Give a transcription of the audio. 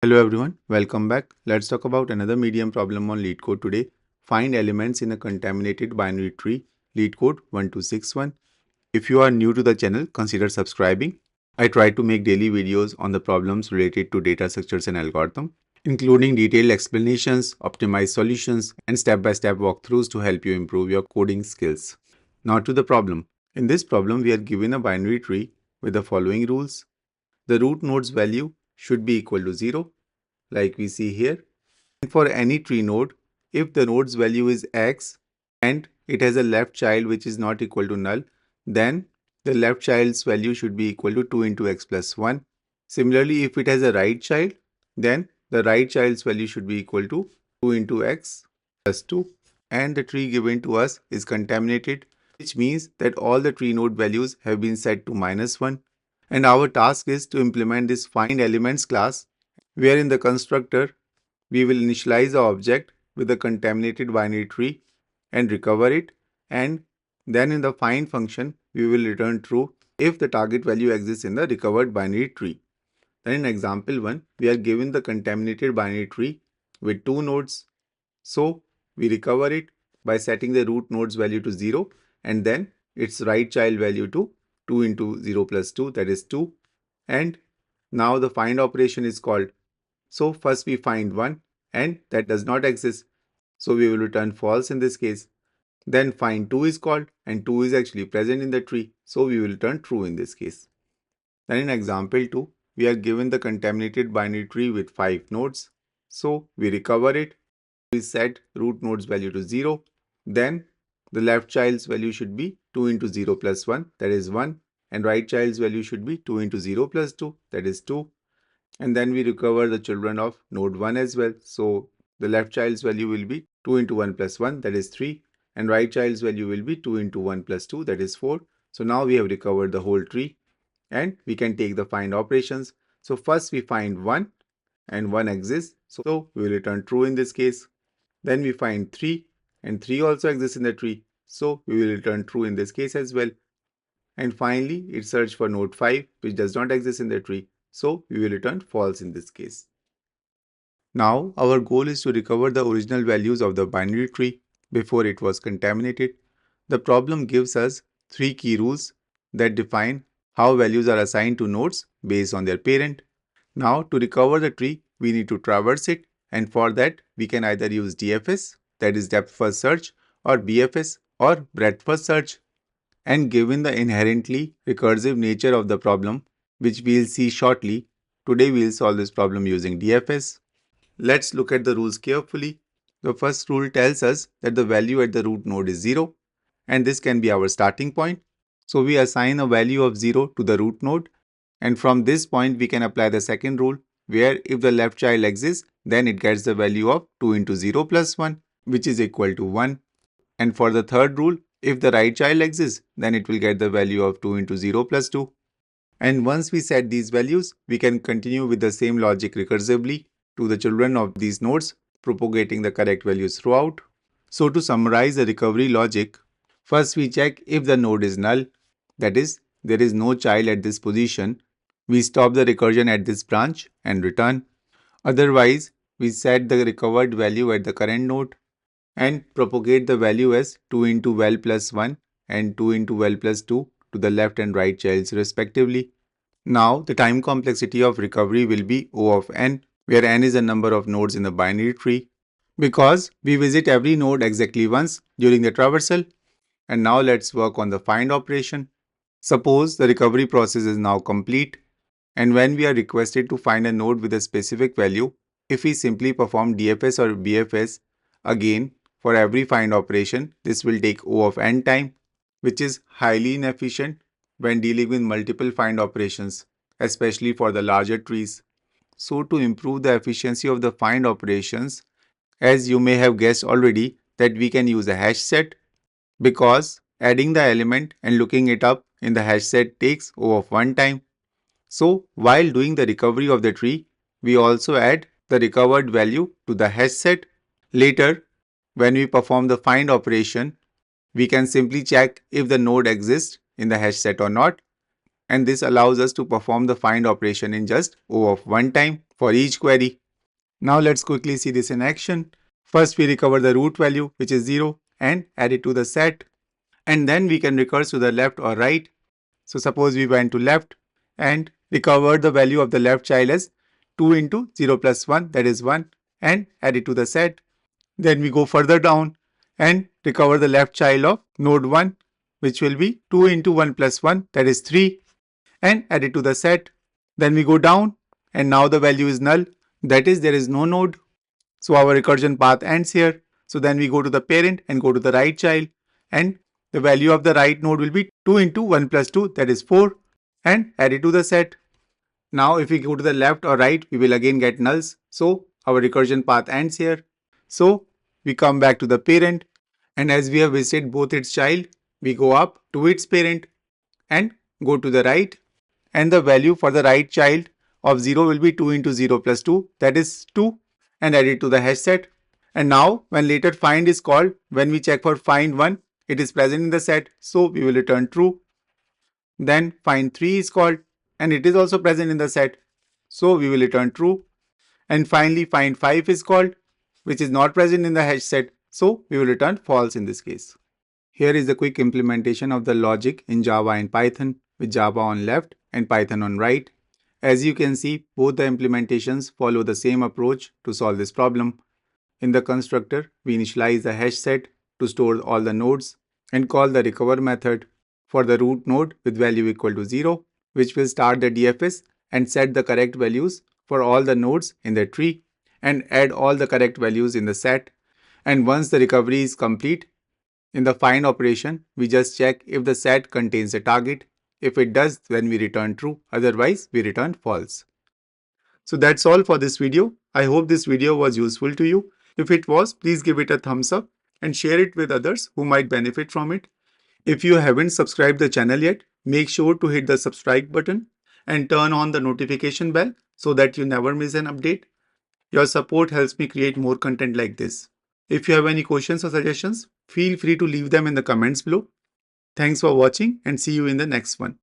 Hello everyone, welcome back. Let's talk about another medium problem on Leetcode today. Find elements in a contaminated binary tree, Leetcode 1261. If you are new to the channel, consider subscribing. I try to make daily videos on the problems related to data structures and algorithm, including detailed explanations, optimized solutions, and step-by-step walkthroughs to help you improve your coding skills. Now to the problem. In this problem, we are given a binary tree with the following rules. The root node's value should be equal to 0, like we see here. And for any tree node, if the node's value is x and it has a left child which is not equal to null, then the left child's value should be equal to 2 into x plus 1. Similarly, if it has a right child, then the right child's value should be equal to 2 into x plus 2. And the tree given to us is contaminated, which means that all the tree node values have been set to -1. And our task is to implement this FindElements class, where in the constructor we will initialize the object with a contaminated binary tree and recover it, and then in the find function we will return true if the target value exists in the recovered binary tree. Then in example 1 we are given the contaminated binary tree with two nodes, so we recover it by setting the root node's value to 0 and then its right child value to 2 into 0 plus 2, that is 2. And now the find operation is called. So first we find 1 and that does not exist, so we will return false in this case. Then find 2 is called and 2 is actually present in the tree, so we will return true in this case. Then in example 2, we are given the contaminated binary tree with 5 nodes, so we recover it. We set root node's value to 0, then the left child's value should be 2 into 0 plus 1, that is 1, and right child's value should be 2 into 0 plus 2, that is 2. And then we recover the children of node 1 as well. So the left child's value will be 2 into 1 plus 1, that is 3, and right child's value will be 2 into 1 plus 2, that is 4. So now we have recovered the whole tree and we can take the find operations. So first we find 1 and 1 exists, so we will return true in this case. Then we find 3 and 3 also exists in the tree, so we will return true in this case as well. And finally, it searched for node 5 which does not exist in the tree, so we will return false in this case. Now our goal is to recover the original values of the binary tree before it was contaminated. The problem gives us 3 key rules that define how values are assigned to nodes based on their parent. Now to recover the tree, we need to traverse it, and for that we can either use DFS, that is depth first search, or BFS, or breadth first search. And given the inherently recursive nature of the problem, which we'll see shortly, today we'll solve this problem using DFS. Let's look at the rules carefully. The first rule tells us that the value at the root node is 0, and this can be our starting point. So we assign a value of 0 to the root node, and from this point we can apply the second rule, where if the left child exists, then it gets the value of 2 into 0 plus 1, which is equal to 1. And for the third rule, if the right child exists, then it will get the value of 2 into 0 plus 2. And once we set these values, we can continue with the same logic recursively to the children of these nodes, propagating the correct values throughout. So to summarize the recovery logic, first we check if the node is null, that is, there is no child at this position. We stop the recursion at this branch and return. Otherwise, we set the recovered value at the current node and propagate the value as 2 into val plus 1 and 2 into val plus 2 to the left and right childs respectively. Now the time complexity of recovery will be O of n, where n is the number of nodes in the binary tree, because we visit every node exactly once during the traversal. And now let's work on the find operation. Suppose the recovery process is now complete, and when we are requested to find a node with a specific value, if we simply perform DFS or BFS again for every find operation, this will take O of n time, which is highly inefficient when dealing with multiple find operations, especially for the larger trees. So to improve the efficiency of the find operations, as you may have guessed already, that we can use a hash set, because adding the element and looking it up in the hash set takes O of 1 time. So while doing the recovery of the tree, we also add the recovered value to the hash set. Later, when we perform the find operation, we can simply check if the node exists in the hash set or not. and this allows us to perform the find operation in just O of one time for each query. Now let's quickly see this in action. First we recover the root value, which is 0, and add it to the set, and then we can recurse to the left or right. So suppose we went to left and recovered the value of the left child as 2 into 0 plus 1, that is 1, and add it to the set. Then we go further down and recover the left child of node 1, which will be 2 into 1 plus 1, that is 3, and add it to the set. Then we go down and now the value is null, that is there is no node. So our recursion path ends here. So then we go to the parent and go to the right child, and the value of the right node will be 2 into 1 plus 2, that is 4, and add it to the set. Now if we go to the left or right, we will again get nulls. So our recursion path ends here. So we come back to the parent, and as we have visited both its child, we go up to its parent and go to the right, and the value for the right child of 0 will be 2 into 0 plus 2, that is 2, and add it to the hash set. And now when later find is called, when we check for find 1, it is present in the set, so we will return true. Then find 3 is called and it is also present in the set, so we will return true. And finally find 5 is called, which is not present in the hash set, so we will return false in this case. Here is the quick implementation of the logic in Java and Python, with Java on left and Python on right. As you can see, both the implementations follow the same approach to solve this problem. In the constructor, we initialize the hash set to store all the nodes and call the recover method for the root node with value equal to 0, which will start the DFS and set the correct values for all the nodes in the tree and add all the correct values in the set. And once the recovery is complete, in the find operation, we just check if the set contains the target. If it does, then we return true, otherwise we return false. So that's all for this video. I hope this video was useful to you. If it was, please give it a thumbs up and share it with others who might benefit from it. If you haven't subscribed the channel yet, make sure to hit the subscribe button and turn on the notification bell so that you never miss an update. Your support helps me create more content like this. If you have any questions or suggestions, feel free to leave them in the comments below. Thanks for watching and see you in the next one.